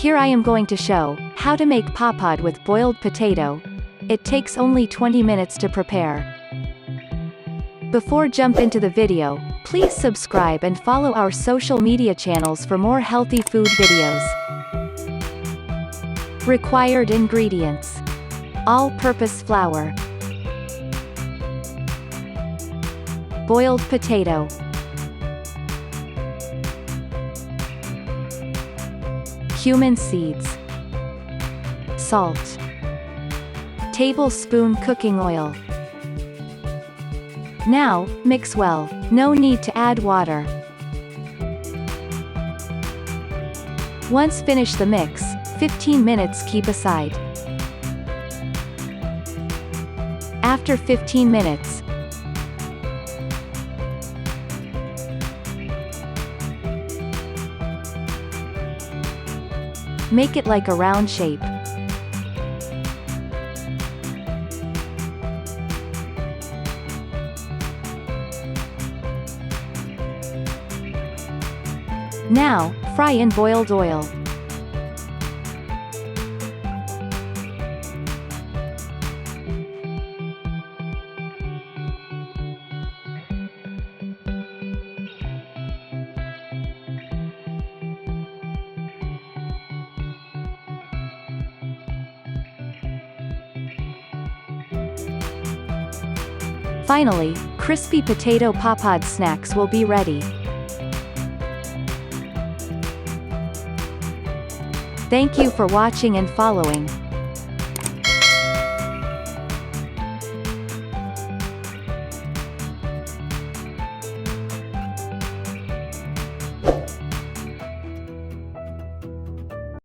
Here I am going to show how to make papad with boiled potato. It takes only 20 minutes to prepare. Before jump into the video, please subscribe and follow our social media channels for more healthy food videos. Required ingredients: all-purpose flour, boiled potato, cumin seeds, salt, tablespoon cooking oil. Now, mix well. No need to add water. Once finish the mix, 15 minutes keep aside. After 15 minutes, make it like a round shape. Now, fry in boiled oil. Finally, crispy potato papad snacks will be ready. Thank you for watching and following.